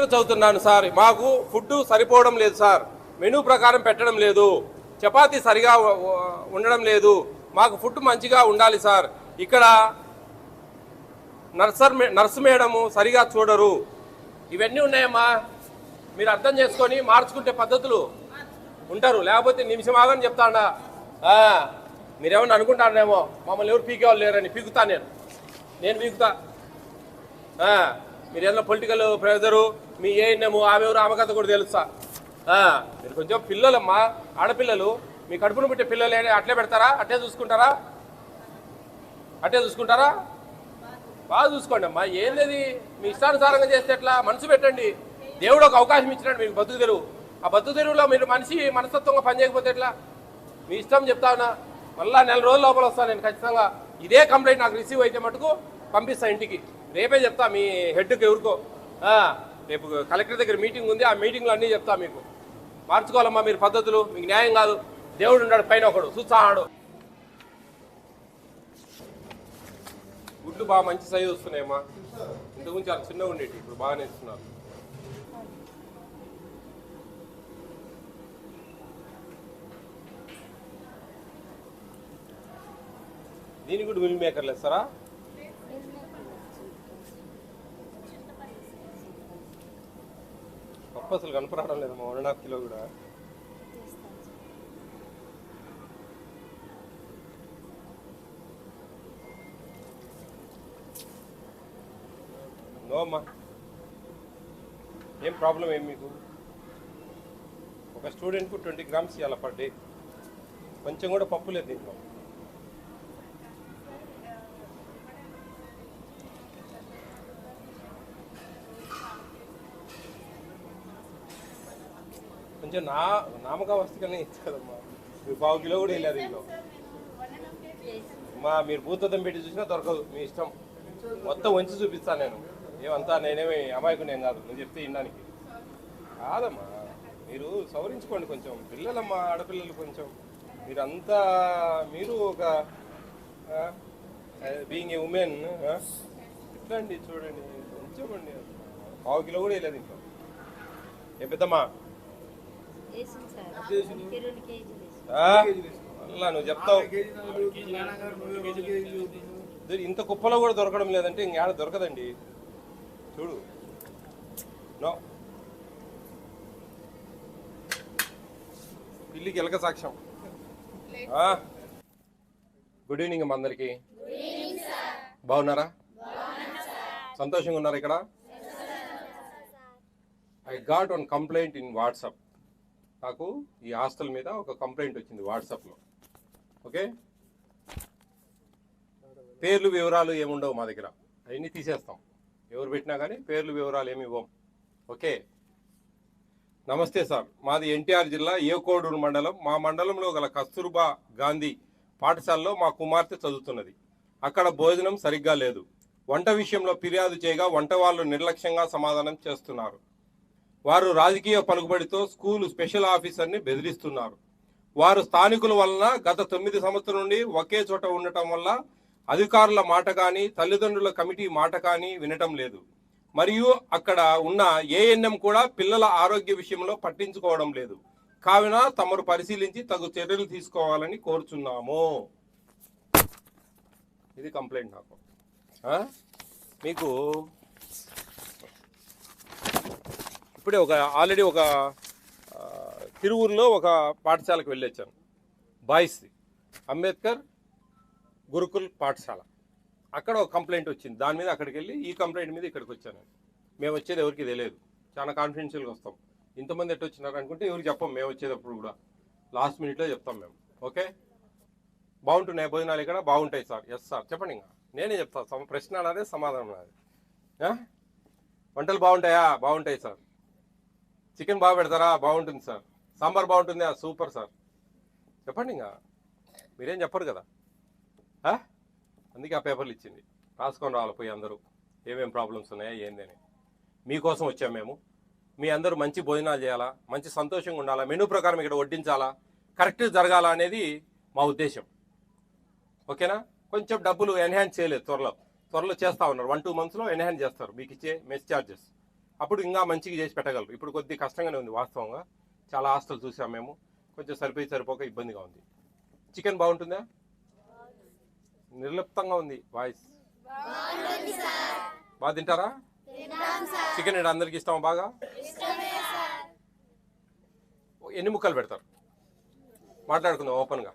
10th చదువుతున్నాను sir. మాకు food సరిపోవడం లేదు సార్. మెనూ ప్రకారం పెట్టడం లేదు. చపాతీ సరిగా ఉండడం లేదు. మాకు ఫుడ్ మంచిగా ఉండాలి సార్. ఇక్కడ నర్సు మేడము సరిగా చూడరు. ఇవన్నీ ఉన్నాయమ్మా. మీరు అర్థం చేసుకొని మార్చుకుంటే పద్ధతులు ఉంటారు. లేకపోతే నిమిషం ఆగని చెప్తాడా. మీరేమన్నా అనుకుంటారేమో మమ్మల్ని ఎవరు పీకేవాళ్ళు లేరని. పీకుతా నేను పీకుతా. మీరు ఏదైనా పొలిటికల్ ప్రెజరు మీ ఏఎన్ఎము ఆమెవరు ఆమెకథ కూడా తెలుస్తా. మీరు కొంచెం పిల్లలమ్మా, ఆడపిల్లలు, మీ కడుపును పుట్టే పిల్లలు అట్లే పెడతారా? అట్లే చూసుకుంటారా? బాగా చూసుకోండి అమ్మా. ఏంది మీ ఇష్టానుసారంగా చేస్తే ఎట్లా? మనసు పెట్టండి. దేవుడు ఒక అవకాశం ఇచ్చినాడు మీకు బతుకు తెరువు. ఆ బతుకు తెరువులో మీరు మనస్తత్వంగా పనిచేయకపోతే ఎట్లా? మీ ఇష్టం చెప్తా ఉన్నా. మళ్ళీ 4 రోజుల లోపల వస్తాను నేను ఖచ్చితంగా. ఇదే కంప్లైంట్ నాకు రిసీవ్ అయితే మటుకు పంపిస్తా ఇంటికి. రేపే చెప్తా మీ హెడ్కి ఎవరికో. రేపు కలెక్టర్ దగ్గర మీటింగ్ ఉంది. ఆ మీటింగ్లో అన్నీ చెప్తా మీకు. మార్చుకోవాలమ్మా మీరు పద్ధతులు. మీకు న్యాయం కాదు. దేవుడు ఉన్నాడు పైన, ఒకడు చూస్తాడు. గుడ్లు బాగా మంచి సైజు వస్తున్నాయమ్మా. ఇంతకుముందు చాలా చిన్నగా ఉండేవి, ఇప్పుడు బాగానే ఇస్తున్నారు. దీనికి కూడా మిల్ మేకర్లు వేస్తారా? పప్పు అసలు కనపడడం లేదమ్మా. 1.5 కిలో కూడా. నో అమ్మా, ఏం ప్రాబ్లం ఏం మీకు? ఒక స్టూడెంట్కు 20 grams ఇవ్వాలి పర్ డే. కొంచెం కూడా పప్పు లేదు దీంట్లో. కొంచెం నామక వస్తుకనే ఇచ్చారమ్మా. మీరు 1/2 కిలో కూడా వెళ్ళారు దీంట్లో. అమ్మా మీరు భూతద్దం పెట్టి చూసినా దొరకదు. మీ ఇష్టం. మొత్తం వంచి చూపిస్తాను నేను. ఏమంతా నేనేమి అమాయకుని ఏం కాదు. నేను చెప్తే వినడానికి కాదమ్మా. మీరు సవరించుకోండి కొంచెం. పిల్లలమ్మా, ఆడపిల్లలు కొంచెం. మీరంతా మీరు ఒక బీయింగ్ ఏ ఉమెన్ ఎట్లా అండి చూడండి. కొంచెం అండి 1/2 కిలో కూడా వెళ్ళలేదు ఇంట్లో. ఏ పెద్దమ్మా అలా నువ్వు చెప్తావు. ఇంత కుప్పలో కూడా దొరకడం లేదంటే ఇంకేడ దొరకదండి. చూడు. నో పిల్లికి ఎలక సాక్ష్యం. గుడ్ ఈవినింగ్ అమ్మ అందరికి. బాగున్నారా? సంతోషంగా ఉన్నారా? ఇక్కడ I got one complaint in WhatsApp. నాకు ఈ హాస్టల్ మీద ఒక కంప్లైంట్ వచ్చింది వాట్సాప్లో. ఓకే, పేర్లు వివరాలు ఏముండవు మా దగ్గర. అవన్నీ తీసేస్తాం. ఎవరు పెట్టినా కానీ పేర్లు వివరాలు ఏమి ఇవ్వం. ఓకే. నమస్తే సార్, మాది ఎన్టీఆర్ జిల్లా ఏకోడూరు మండలం. మా మండలంలో గల కస్తూర్బా గాంధీ పాఠశాలలో మా కుమార్తె చదువుతున్నది. అక్కడ భోజనం సరిగ్గా లేదు. వంట విషయంలో ఫిర్యాదు చేయగా వంట వాళ్ళు నిర్లక్ష్యంగా సమాధానం చేస్తున్నారు. వారు రాజకీయ పలుకుబడితో స్కూల్ స్పెషల్ ఆఫీసర్ని బెదిరిస్తున్నారు. వారు స్థానికుల వలన గత 9 సంవత్సరాల నుండి ఒకే చోట ఉండటం వల్ల అధికారుల మాట కానీ తల్లిదండ్రుల కమిటీ మాట కానీ వినటం లేదు. మరియు అక్కడ ఉన్న ఏఎన్ఎం కూడా పిల్లల ఆరోగ్య విషయంలో పట్టించుకోవడం లేదు. కావున తమరు పరిశీలించి తగు చర్యలు తీసుకోవాలని కోరుచున్నాము. ఇది కంప్లైంట్. నాకు మీకు ఇప్పుడే ఆల్రెడీ ఒక తిరువూరులో ఒక పాఠశాలకు వెళ్ళొచ్చాను. బాయ్స్ అంబేద్కర్ గురుకుల్ పాఠశాల. అక్కడ ఒక కంప్లైంట్ వచ్చింది. దాని మీద అక్కడికి వెళ్ళి ఈ కంప్లైంట్ మీద ఇక్కడికి వచ్చాను. మేము వచ్చేది ఎవరికి తెలియదు. చాలా కాన్ఫిడెన్షియల్గా వస్తాం. ఇంతమంది ఎట్టు వచ్చినారు అనుకుంటే ఎవరికి చెప్పం. మేము వచ్చేటప్పుడు కూడా లాస్ట్ మినిట్లో చెప్తాం మేము. ఓకే, బాగుంటున్నాయి భోజనాలు ఇక్కడ? బాగుంటాయి సార్. Yes sir. చెప్పండి. ఇంకా నేనే చెప్తాను. ప్రశ్న అన్నదే సమాధానం అన్నది. వంటలు బాగుంటాయా? బాగుంటాయి సార్. చికెన్ బాగా పెడతారా? బాగుంటుంది సార్. సాంబార్ బాగుంటుందా? Super sir. చెప్పండి. ఇంకా మీరేం చెప్పరు కదా. అందుకే ఆ పేపర్లు ఇచ్చింది. రాసుకొని రావాలి పోయి అందరూ ఏమేమి ప్రాబ్లమ్స్ ఉన్నాయా ఏందని. మీకోసం వచ్చాం మేము. మీ అందరూ మంచి భోజనాలు చేయాలా, మంచి సంతోషంగా ఉండాలా, మెనూ ప్రకారం ఇక్కడ వడ్డించాలా, కరెక్ట్ జరగాల అనేది మా ఉద్దేశం. ఓకేనా? కొంచెం డబ్బులు ఎన్హాన్స్ చేయలేదు. త్వరలో చేస్తూ ఉన్నారు. 1-2 monthsలో ఎన్హాన్స్ చేస్తారు మీకు ఇచ్చే మెస్ ఛార్జెస్. అప్పుడు ఇంకా మంచిగా చేసి పెట్టగలరు. ఇప్పుడు కొద్దిగా కష్టంగానే ఉంది వాస్తవంగా. చాలా హాస్టల్ చూసాం మేము, కొంచెం సరిపోక ఇబ్బందిగా ఉంది. చికెన్ బాగుంటుందా? నిర్లిప్తంగా ఉంది వాయిస్. బాగా తింటారా చికెన్? అందరికి ఇష్టమా బాగా? ఎన్ని ముక్కలు పెడతారు? మాట్లాడుకుందాం ఓపెన్గా.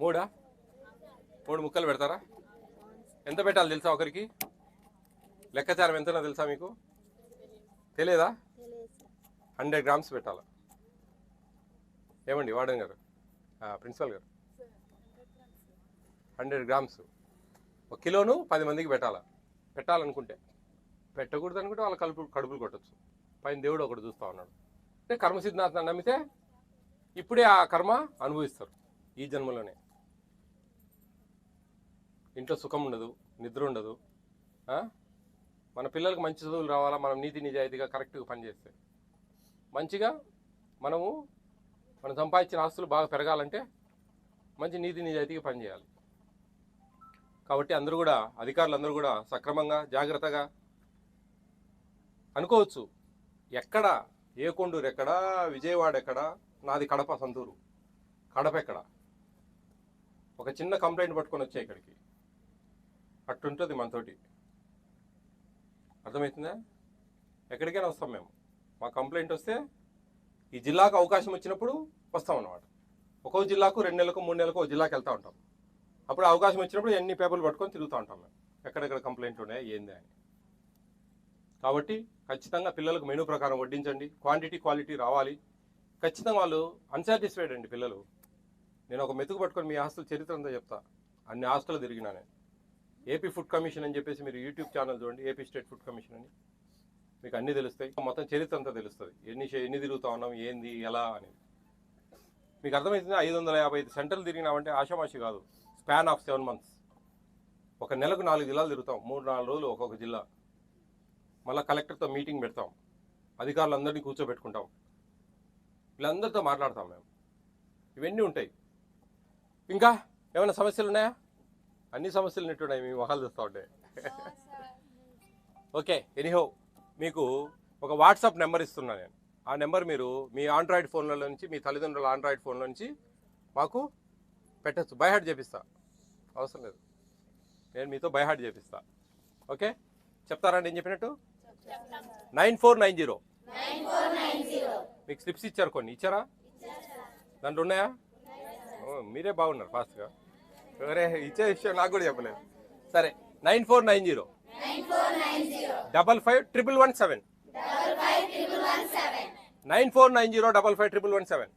3 ముక్కలు పెడతారా? ఎంత పెట్టాలి తెలుసా ఒకరికి? లెక్కచారం ఎంతనో తెలుసా మీకు? తెలియదా? 100 గ్రామ్స్ పెట్టాలి. ఏమండి వార్డెన్ గారు, ప్రిన్సిపల్ గారు? 100 గ్రామ్స్. 1 కిలోను 10 మందికి పెట్టాలనుకుంటే. పెట్టకూడదు అనుకుంటే వాళ్ళ కడుపులు కొట్టచ్చు. పైన దేవుడు ఒకటి చూస్తూ ఉన్నాడు. అంటే కర్మ సిద్ధాంతాన్ని నమ్మితే ఇప్పుడే ఆ కర్మ అనుభవిస్తారు ఈ జన్మలోనే. ఇంట్లో సుఖం ఉండదు, నిద్ర ఉండదు. మన పిల్లలకు మంచి చదువులు రావాలా, మనం నీతి నిజాయితీగా కరెక్ట్గా పనిచేస్తే. మంచిగా మనం సంపాదించిన ఆస్తులు బాగా పెరగాలంటే మంచి నీతి నిజాయితీగా పనిచేయాలి. కాబట్టి అందరూ కూడా, అధికారులందరూ కూడా సక్రమంగా జాగ్రత్తగా అనుకోవచ్చు. ఎక్కడ ఏ కొండూరు ఎక్కడ, విజయవాడ ఎక్కడ, నాది కడప సొంతూరు. కడప ఎక్కడ? ఒక చిన్న కంప్లైంట్ పట్టుకొని వచ్చాయి ఇక్కడికి. అట్టుంటుంది మనతోటి. అర్థమవుతుందా? ఎక్కడికైనా వస్తాం మేము. మా కంప్లైంట్ వస్తే ఈ జిల్లాకు అవకాశం వచ్చినప్పుడు వస్తాం అన్నమాట. ఒక్కో జిల్లాకు 2 నెలలకు 3 నెలలకు ఒక జిల్లాకి వెళ్తూ ఉంటాం. అప్పుడు అవకాశం వచ్చినప్పుడు ఎన్ని పేపర్లు పట్టుకొని తిరుగుతూ ఉంటాం మేము, ఎక్కడెక్కడ కంప్లైంట్లు ఉన్నాయి ఏంది అని. కాబట్టి ఖచ్చితంగా పిల్లలకు మెనూ ప్రకారం వడ్డించండి. క్వాంటిటీ క్వాలిటీ రావాలి. ఖచ్చితంగా వాళ్ళు అన్సాటిస్ఫైడ్ అండి పిల్లలు. నేను ఒక మెతుకు పట్టుకొని మీ హాస్టల్ చరిత్ర అంతా చెప్తా. అన్ని హాస్టల్ తిరిగినా నేను. ఏపీ ఫుడ్ కమిషన్ అని చెప్పేసి మీరు యూట్యూబ్ ఛానల్ చూడండి, ఏపీ స్టేట్ ఫుడ్ కమిషన్ అని. మీకు అన్నీ తెలుస్తాయి. మొత్తం చరిత్ర అంతా తెలుస్తుంది. ఎన్ని తిరుగుతా ఉన్నాం, ఏంది, ఎలా అని మీకు అర్థమవుతుంది. 555 సెంటర్లు తిరిగినామంటే ఆషామాషి కాదు. Span of 7 months. ఒక నెలకు 4 జిల్లాలు తిరుగుతాం. 3-4 రోజులు ఒక్కొక్క జిల్లా. మళ్ళీ కలెక్టర్తో మీటింగ్ పెడతాం, అధికారులందరినీ కూర్చోబెట్టుకుంటాం, వీళ్ళందరితో మాట్లాడతాం మేము. ఇవన్నీ ఉంటాయి. ఇంకా ఏమైనా సమస్యలు ఉన్నాయా? అన్ని సమస్యలు నెట్టున్నాయి మీ మొహాలు చూస్తూ ఉంటే. ఓకే, ఎనీహో మీకు ఒక వాట్సాప్ నెంబర్ ఇస్తున్నా నేను. ఆ నెంబర్ మీరు మీ ఆండ్రాయిడ్ ఫోన్ల నుంచి, మీ తల్లిదండ్రుల ఆండ్రాయిడ్ ఫోన్ల నుంచి మాకు పెట్టచ్చు. బైహార్ట్ చేపిస్తా, అవసరం లేదు, నేను మీతో బైహార్ట్ చేపిస్తా. ఓకే, చెప్తారా నేను చెప్పినట్టు? 9490. మీకు స్లిప్స్ ఇచ్చారు, కొన్ని ఇచ్చారా? దాంట్లో ఉన్నాయా? మీరే బాగున్నారు ఫాస్ట్గా. ఎవరే ఇచ్చే విషయం నాకు కూడా చెప్పలేదు. సరే, 9490 551117. 9490 551117.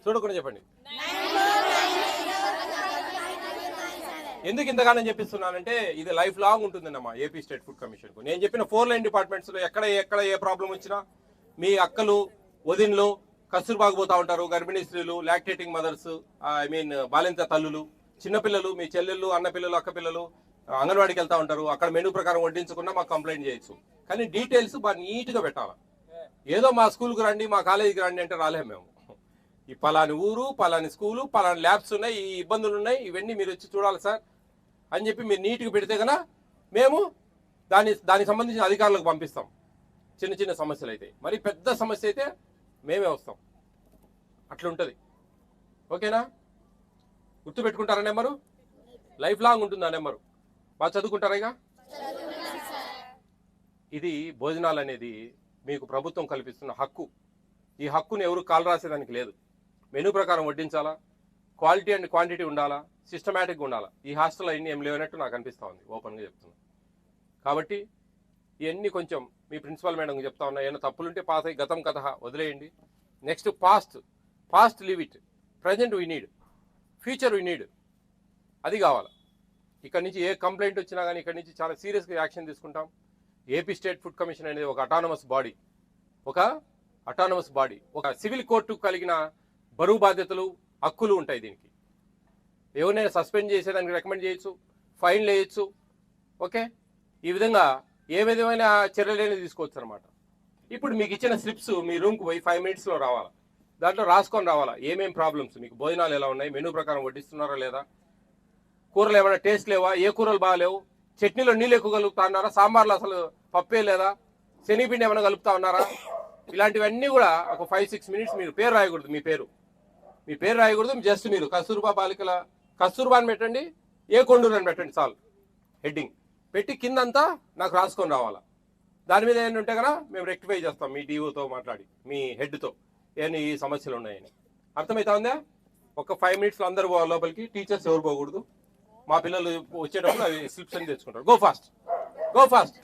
చూడకుండా చెప్పండి. ఎందుకు ఇంతగానో చెప్పిస్తున్నానంటే ఇది లైఫ్ లాంగ్ ఉంటుందన్నమా ఏపీ స్టేట్ ఫుడ్ కమిషన్కు. నేను చెప్పిన 4 లైన్ డిపార్ట్మెంట్స్లో ఎక్కడ ఏ ప్రాబ్లం వచ్చినా మీ అక్కలు, వదిన్లు కస్తూర్బాగు పోతూ ఉంటారు. గర్భిణీ స్త్రీలు, లాక్టేటింగ్ మదర్స్, బాలింత తల్లులు, చిన్నపిల్లలు, మీ చెల్లెళ్ళు, అన్న పిల్లలు, అక్క పిల్లలు అంగన్వాడికి వెళ్తూ ఉంటారు. అక్కడ మెనూ ప్రకారం వడ్డించకుండా మాకు కంప్లైంట్ చేయొచ్చు. కానీ డీటెయిల్స్ బాగా నీట్గా పెట్టాలి. ఏదో మా స్కూల్కి రండి, మా కాలేజీకి రండి అంటే రాలేము మేము. ఈ పలాని ఊరు, పలాని స్కూలు, పలాని ల్యాబ్స్ ఉన్నాయి, ఈ ఇబ్బందులు ఉన్నాయి, ఇవన్నీ మీరు వచ్చి చూడాలి సార్ అని చెప్పి మీరు నీట్గా పెడితే కన్నా మేము దానికి సంబంధించిన అధికారులకు పంపిస్తాం. చిన్న సమస్యలు అయితే, మరి పెద్ద సమస్య అయితే మేమే వస్తాం. అట్లుంటుంది. ఓకేనా? గుర్తుపెట్టుకుంటారా నెంబరు? లైఫ్ లాంగ్ ఉంటుంది ఆ నెంబరు. బాగా చదువుకుంటారా? ఇక ఇది భోజనాలు అనేది మీకు ప్రభుత్వం కల్పిస్తున్న హక్కు. ఈ హక్కుని ఎవరు కాలు రాసేదానికి లేదు. మెనూ ప్రకారం వడ్డించాలా, క్వాలిటీ అండ్ క్వాంటిటీ ఉండాలా, సిస్టమేటిక్గా ఉండాలా. ఈ హాస్టల్ అవన్నీ ఏం లేవనట్టు నాకు అనిపిస్తూ ఉంది, ఓపెన్గా చెప్తున్నాను. కాబట్టి ఇవన్నీ కొంచెం మీ ప్రిన్సిపల్ మేడం చెప్తా ఉన్నా. ఏమైనా తప్పులుంటే పాస్ అయ్యి గతం కథ వదిలేయండి. Next past leave it, present we need, future we need. అది కావాలి. ఇక్కడ నుంచి ఏ కంప్లైంట్ వచ్చినా కానీ ఇక్కడ నుంచి చాలా సీరియస్గా యాక్షన్ తీసుకుంటాం. ఏపీ స్టేట్ ఫుడ్ కమిషన్ అనేది ఒక అటానమస్ బాడీ, ఒక సివిల్ కోర్టు కలిగిన బరువు బాధ్యతలు, హక్కులు ఉంటాయి. దీనికి ఎవరినైనా సస్పెండ్ చేసేదానికి రికమెండ్ చేయొచ్చు, ఫైన్లు వేయచ్చు. ఓకే, ఈ విధంగా ఏ విధమైన చర్యలైనా తీసుకోవచ్చు అనమాట. ఇప్పుడు మీకు ఇచ్చిన స్లిప్స్ మీ రూమ్కి పోయి 5 minutesలో రావాలా. దాంట్లో రాసుకొని రావాలా ఏమేం ప్రాబ్లమ్స్, మీకు భోజనాలు ఎలా ఉన్నాయి, మెనూ ప్రకారం వడ్డిస్తున్నారా లేదా, కూరలు ఏమైనా టేస్ట్ లేవా, ఏ కూరలు బాగాలేవు, చట్నీలో నీళ్ళు ఎక్కువ కలుపుతా ఉన్నారా, సాంబార్లో అసలు పప్పే లేదా, శనగపిండి ఏమైనా కలుపుతా ఉన్నారా, ఇలాంటివన్నీ కూడా ఒక 5-6 మినిట్స్ మీరు పేరు రాయకూడదు, మీ పేరు రాయకూడదు. జస్ట్ మీరు కస్తూర్బా బాలికల కస్తూర్బా అని పెట్టండి, ఏ కొండూరు అని పెట్టండి చాలు. హెడ్డింగ్ పెట్టి కిందంతా నాకు రాసుకొని రావాలా. దాని మీద ఏంటంటే కదా మేము రెక్టిఫై చేస్తాం మీ డిఓతో మాట్లాడి, మీ హెడ్తో ఏమి ఈ సమస్యలు ఉన్నాయని. అర్థమవుతా ఉందా? ఒక 5 మినిట్స్లో అందరు పోవాలి లోపలికి, టీచర్స్ ఎవరు పోకూడదు. మా పిల్లలు వచ్చేటప్పుడు అవి స్లిప్స్ అని తెచ్చుకుంటారు. Go fast.